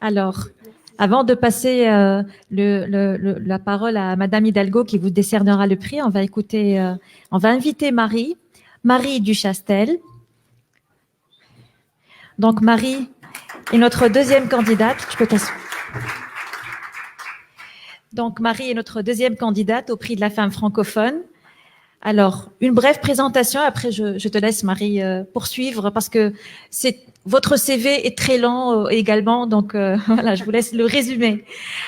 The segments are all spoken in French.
Alors, avant de passer la parole à Madame Hidalgo qui vous décernera le prix, on va inviter Marie Duchastel. Donc Marie est notre deuxième candidate. Tu peux t'asseoir. Donc Marie est notre deuxième candidate au prix de la femme francophone. Alors, une brève présentation, après je te laisse Marie poursuivre parce que votre CV est très lent également, donc voilà, je vous laisse le résumé.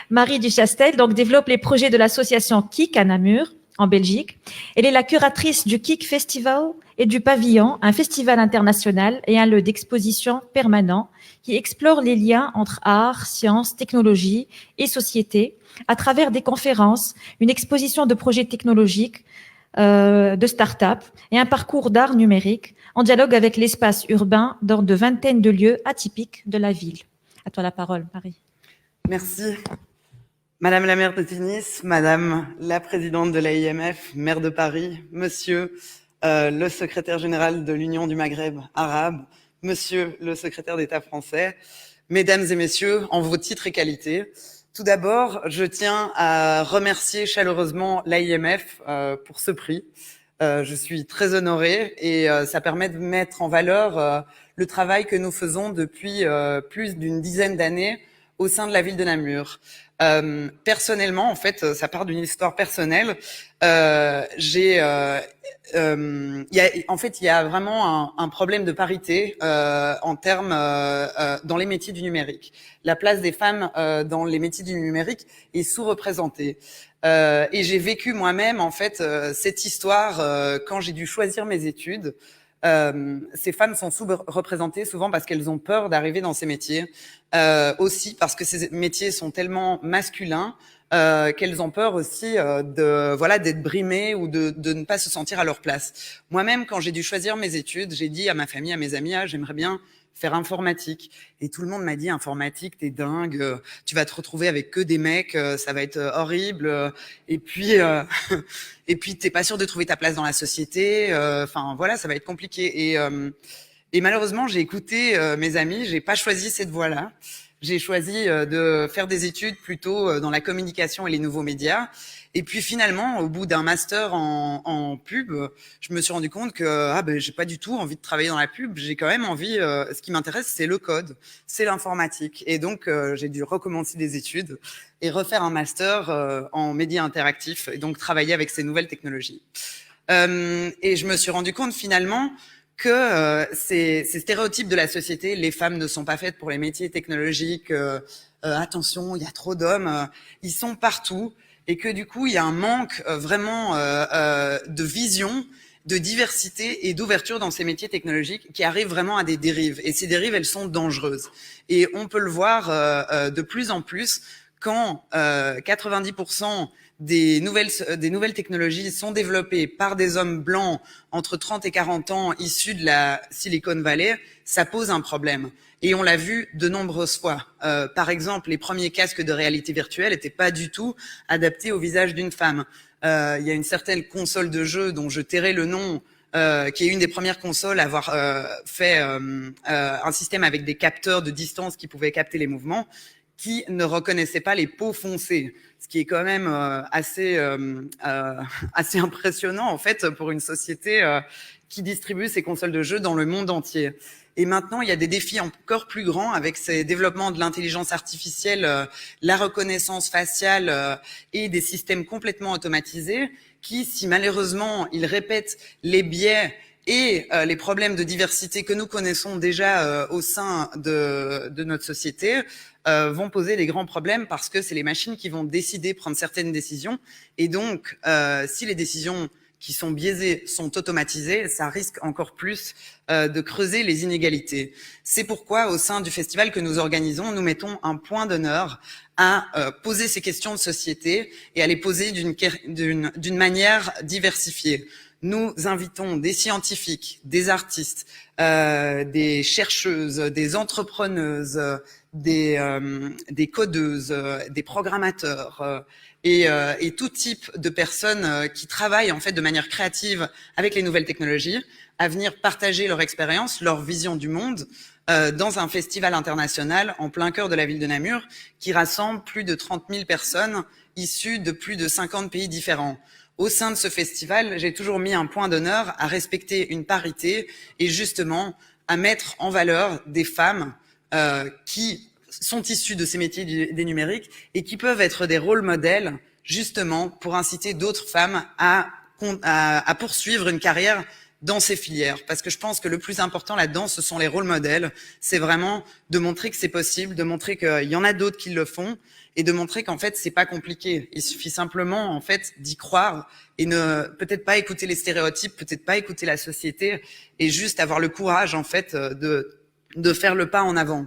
Marie Duchastel donc développe les projets de l'association KIK à Namur, en Belgique. Elle est la curatrice du KIK Festival et du Pavillon, un festival international et un lieu d'exposition permanent qui explore les liens entre art, sciences, technologie et société à travers des conférences, une exposition de projets technologiques, de start-up et un parcours d'art numérique en dialogue avec l'espace urbain dans de vingtaines de lieux atypiques de la ville. À toi la parole, Marie. Merci. Madame la maire de Tunis, Madame la présidente de l'AIMF, maire de Paris, Monsieur le secrétaire général de l'Union du Maghreb arabe, Monsieur le secrétaire d'État français, Mesdames et Messieurs, en vos titres et qualités, tout d'abord, je tiens à remercier chaleureusement l'AIMF pour ce prix. Je suis très honorée et ça permet de mettre en valeur le travail que nous faisons depuis plus d'une dizaine d'années au sein de la ville de Namur. Personnellement, en fait, ça part d'une histoire personnelle. Il y a vraiment un problème de parité en termes dans les métiers du numérique. La place des femmes dans les métiers du numérique est sous-représentée. Et j'ai vécu moi-même en fait cette histoire quand j'ai dû choisir mes études. Ces femmes sont sous-représentées souvent parce qu'elles ont peur d'arriver dans ces métiers, aussi parce que ces métiers sont tellement masculins qu'elles ont peur aussi d'être brimées ou de ne pas se sentir à leur place. Moi-même, quand j'ai dû choisir mes études, j'ai dit à ma famille, à mes amis, j'aimerais bien faire informatique. Et tout le monde m'a dit, informatique, t'es dingue, tu vas te retrouver avec que des mecs, ça va être horrible. Et puis, et puis t'es pas sûr de trouver ta place dans la société. Enfin, voilà, ça va être compliqué. Et malheureusement, j'ai écouté mes amis, j'ai pas choisi cette voie-là. J'ai choisi de faire des études plutôt dans la communication et les nouveaux médias. Et puis finalement, au bout d'un master en pub, je me suis rendu compte que j'ai pas du tout envie de travailler dans la pub. J'ai quand même envie. Ce qui m'intéresse, c'est le code, c'est l'informatique. Et donc j'ai dû recommencer des études et refaire un master en médias interactifs et donc travailler avec ces nouvelles technologies. Et je me suis rendu compte finalement que ces stéréotypes de la société, les femmes ne sont pas faites pour les métiers technologiques, attention, il y a trop d'hommes, ils sont partout, et que du coup, il y a un manque vraiment de vision, de diversité et d'ouverture dans ces métiers technologiques qui arrivent vraiment à des dérives. Et ces dérives, elles sont dangereuses. Et on peut le voir de plus en plus quand 90% des nouvelles technologies sont développées par des hommes blancs entre 30 et 40 ans issus de la Silicon Valley, ça pose un problème. Et on l'a vu de nombreuses fois. Par exemple, les premiers casques de réalité virtuelle n'étaient pas du tout adaptés au visage d'une femme. Il y a une certaine console de jeu dont je tairai le nom, qui est une des premières consoles à avoir fait un système avec des capteurs de distance qui pouvaient capter les mouvements, qui ne reconnaissait pas les peaux foncées, ce qui est quand même assez impressionnant en fait pour une société qui distribue ses consoles de jeux dans le monde entier. Et maintenant, il y a des défis encore plus grands avec ces développements de l'intelligence artificielle, la reconnaissance faciale et des systèmes complètement automatisés qui, si malheureusement ils répètent les biais et les problèmes de diversité que nous connaissons déjà au sein de notre société, vont poser des grands problèmes parce que c'est les machines qui vont décider, prendre certaines décisions. Et donc, si les décisions qui sont biaisées sont automatisées, ça risque encore plus de creuser les inégalités. C'est pourquoi, au sein du festival que nous organisons, nous mettons un point d'honneur à poser ces questions de société et à les poser d'une manière diversifiée. Nous invitons des scientifiques, des artistes, des chercheuses, des entrepreneuses, des codeuses, des programmateurs et tout type de personnes qui travaillent en fait de manière créative avec les nouvelles technologies, à venir partager leur expérience, leur vision du monde, dans un festival international en plein cœur de la ville de Namur, qui rassemble plus de 30 000 personnes issues de plus de 50 pays différents. Au sein de ce festival, j'ai toujours mis un point d'honneur à respecter une parité et justement à mettre en valeur des femmes qui sont issues de ces métiers des numériques et qui peuvent être des rôles modèles justement pour inciter d'autres femmes à poursuivre une carrière dans ces filières. Parce que je pense que le plus important là-dedans, ce sont les rôles modèles. C'est vraiment de montrer que c'est possible, de montrer qu'il y en a d'autres qui le font et de montrer qu'en fait, c'est pas compliqué. Il suffit simplement, en fait, d'y croire et ne, peut-être pas écouter les stéréotypes, peut-être pas écouter la société et juste avoir le courage, en fait, de faire le pas en avant.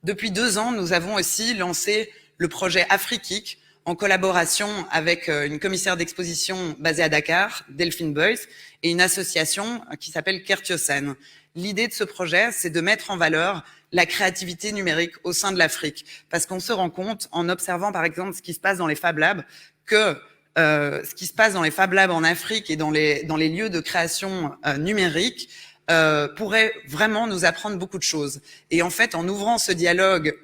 Depuis 2 ans, nous avons aussi lancé le projet Afrikic, en collaboration avec une commissaire d'exposition basée à Dakar, Delphine Boyce, et une association qui s'appelle Kertiosan. L'idée de ce projet, c'est de mettre en valeur la créativité numérique au sein de l'Afrique. Parce qu'on se rend compte, en observant par exemple ce qui se passe dans les Fab Labs, que ce qui se passe dans les Fab Labs en Afrique et dans les lieux de création numérique, pourrait vraiment nous apprendre beaucoup de choses. Et en fait, en ouvrant ce dialogue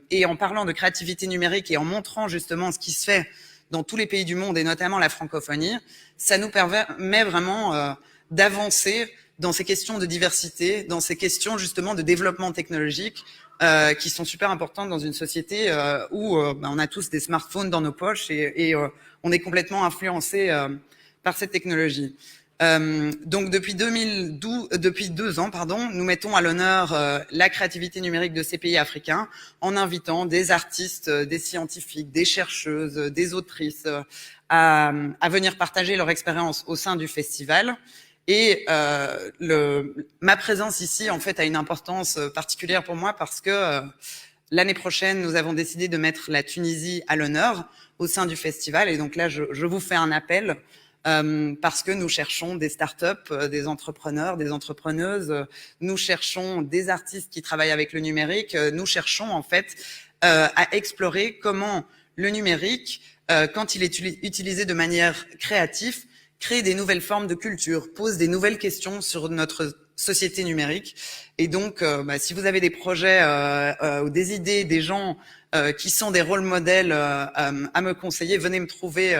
et en parlant de créativité numérique et en montrant justement ce qui se fait dans tous les pays du monde et notamment la francophonie, ça nous permet vraiment d'avancer dans ces questions de diversité, dans ces questions justement de développement technologique qui sont super importantes dans une société où on a tous des smartphones dans nos poches et on est complètement influencé par cette technologie. Donc depuis 2 ans, nous mettons à l'honneur la créativité numérique de ces pays africains en invitant des artistes, des scientifiques, des chercheuses, des autrices à venir partager leur expérience au sein du festival. Et ma présence ici, en fait, a une importance particulière pour moi parce que l'année prochaine, nous avons décidé de mettre la Tunisie à l'honneur au sein du festival. Et donc là, je vous fais un appel. Parce que nous cherchons des startups, des entrepreneurs, des entrepreneuses, nous cherchons des artistes qui travaillent avec le numérique, nous cherchons en fait à explorer comment le numérique, quand il est utilisé de manière créative, crée des nouvelles formes de culture, pose des nouvelles questions sur notre société numérique. Et donc, si vous avez des projets ou des idées, des gens qui sont des rôles modèles à me conseiller, venez me trouver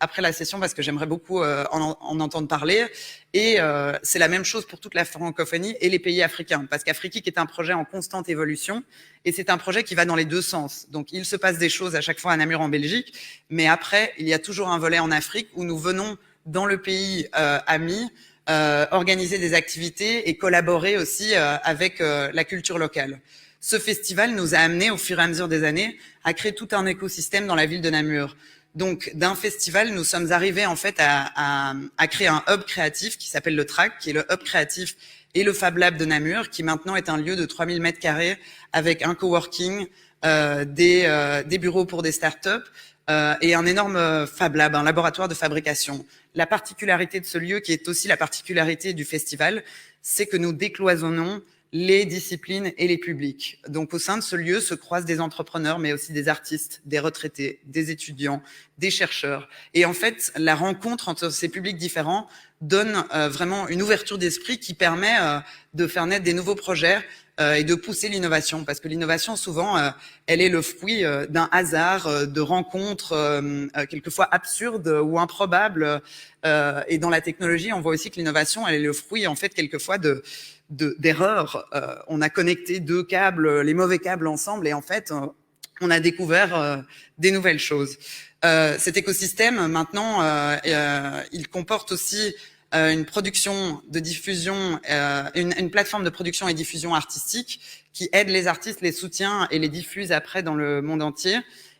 après la session parce que j'aimerais beaucoup en entendre parler. Et c'est la même chose pour toute la francophonie et les pays africains, parce qu'Afrikic est un projet en constante évolution et c'est un projet qui va dans les 2 sens. Donc il se passe des choses à chaque fois à Namur en Belgique, mais après il y a toujours un volet en Afrique où nous venons dans le pays ami organiser des activités et collaborer aussi avec la culture locale. Ce festival nous a amené au fur et à mesure des années à créer tout un écosystème dans la ville de Namur. Donc, d'un festival, nous sommes arrivés en fait à créer un hub créatif qui s'appelle le TRAC, qui est le hub créatif et le Fab Lab de Namur, qui maintenant est un lieu de 3000 mètres carrés avec un coworking, des bureaux pour des startups et un énorme Fab Lab, un laboratoire de fabrication. La particularité de ce lieu, qui est aussi la particularité du festival, c'est que nous décloisonnons les disciplines et les publics. Donc au sein de ce lieu se croisent des entrepreneurs, mais aussi des artistes, des retraités, des étudiants, des chercheurs. Et en fait, la rencontre entre ces publics différents donne vraiment une ouverture d'esprit qui permet de faire naître des nouveaux projets et de pousser l'innovation. Parce que l'innovation, souvent, elle est le fruit d'un hasard, de rencontres quelquefois absurdes ou improbables. Et dans la technologie, on voit aussi que l'innovation, elle est le fruit, en fait, quelquefois d'erreurs. On a connecté 2 câbles, les mauvais câbles ensemble, et en fait, on a découvert des nouvelles choses. Cet écosystème, maintenant, il comporte aussi une production de diffusion, une plateforme de production et diffusion artistique qui aide les artistes, les soutient et les diffuse après dans le monde entier.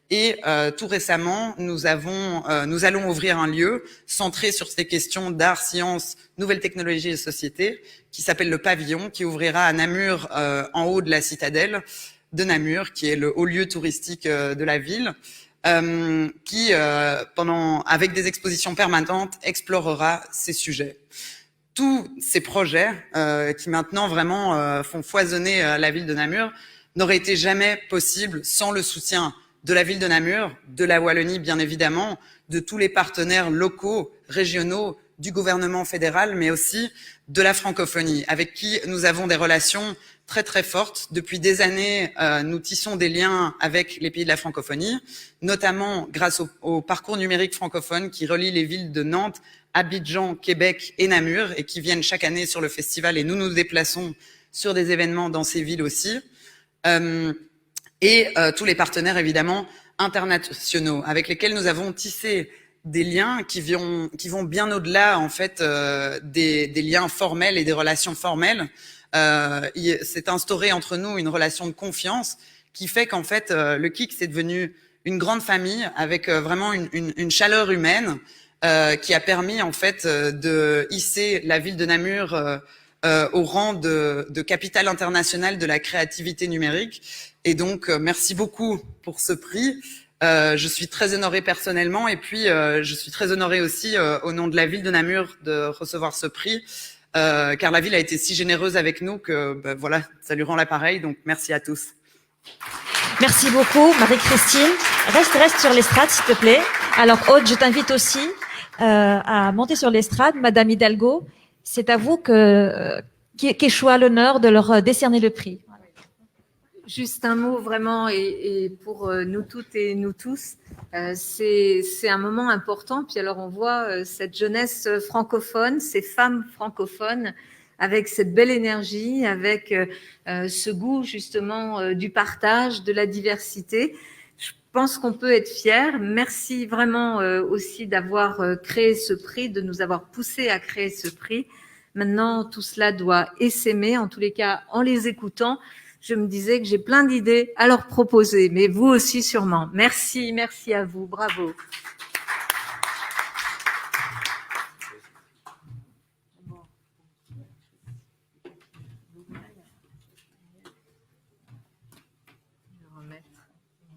Et tout récemment, nous allons ouvrir un lieu centré sur ces questions d'art, science, nouvelles technologies et société, qui s'appelle le Pavillon, qui ouvrira à Namur, en haut de la citadelle de Namur, qui est le haut lieu touristique de la ville, qui, avec des expositions permanentes, explorera ces sujets. Tous ces projets, qui maintenant vraiment font foisonner la ville de Namur, n'auraient été jamais possibles sans le soutien de la ville de Namur, de la Wallonie bien évidemment, de tous les partenaires locaux, régionaux, du gouvernement fédéral, mais aussi de la francophonie, avec qui nous avons des relations très très fortes. Depuis des années, nous tissons des liens avec les pays de la francophonie, notamment grâce au parcours numérique francophone qui relie les villes de Nantes, Abidjan, Québec et Namur, et qui viennent chaque année sur le festival, et nous nous déplaçons sur des événements dans ces villes aussi. Tous les partenaires évidemment internationaux avec lesquels nous avons tissé des liens qui vont bien au-delà en fait des liens formels et des relations formelles. C'est instauré entre nous une relation de confiance qui fait qu'en fait le KIC c'est devenu une grande famille avec vraiment une chaleur humaine qui a permis en fait de hisser la ville de Namur au rang de capitale internationale de la créativité numérique. Et donc, merci beaucoup pour ce prix. Je suis très honorée personnellement et puis je suis très honorée aussi au nom de la ville de Namur de recevoir ce prix car la ville a été si généreuse avec nous que voilà, ça lui rend l'appareil. Donc, merci à tous. Merci beaucoup, Marie-Christine. Reste sur l'estrade, s'il te plaît. Alors, Aude, je t'invite aussi à monter sur l'estrade. Madame Hidalgo, c'est à vous qu'échoit l'honneur de leur décerner le prix. Juste un mot vraiment et pour nous toutes et nous tous, c'est un moment important. Puis alors on voit cette jeunesse francophone, ces femmes francophones avec cette belle énergie, avec ce goût justement du partage, de la diversité. Je pense qu'on peut être fiers. Merci vraiment aussi d'avoir créé ce prix, de nous avoir poussé à créer ce prix. Maintenant, tout cela doit essaimer, en tous les cas, en les écoutant. Je me disais que j'ai plein d'idées à leur proposer, mais vous aussi sûrement. Merci, merci à vous, bravo.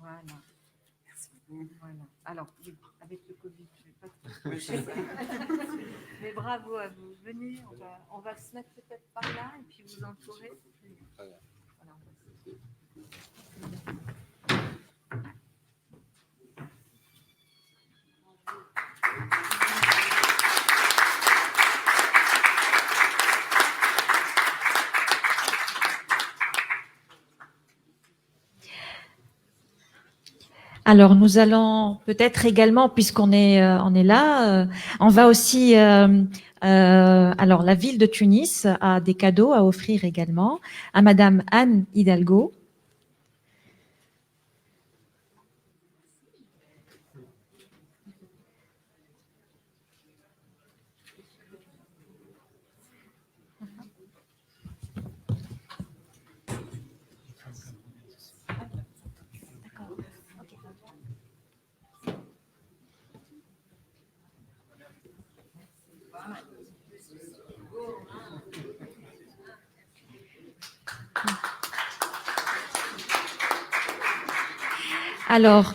Voilà. Merci beaucoup. Voilà. Alors, avec le Covid, je ne vais pas tout mais bravo à vous. Venez, on va se mettre peut-être par là et puis vous entourer. Voilà. Alors, nous allons peut-être également, puisqu'on est là, on va aussi. Alors, la ville de Tunis a des cadeaux à offrir également à Madame Anne Hidalgo. Alors,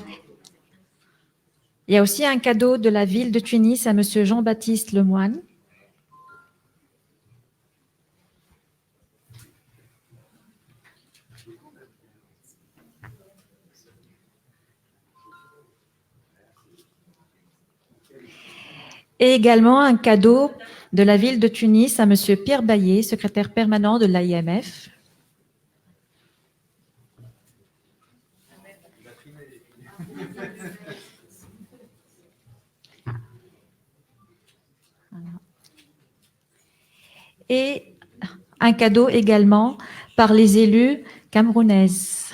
il y a aussi un cadeau de la ville de Tunis à Monsieur Jean-Baptiste Lemoine. Et également un cadeau de la ville de Tunis à Monsieur Pierre Baillet, secrétaire permanent de l'AIMF. Et un cadeau également par les élus camerounaises.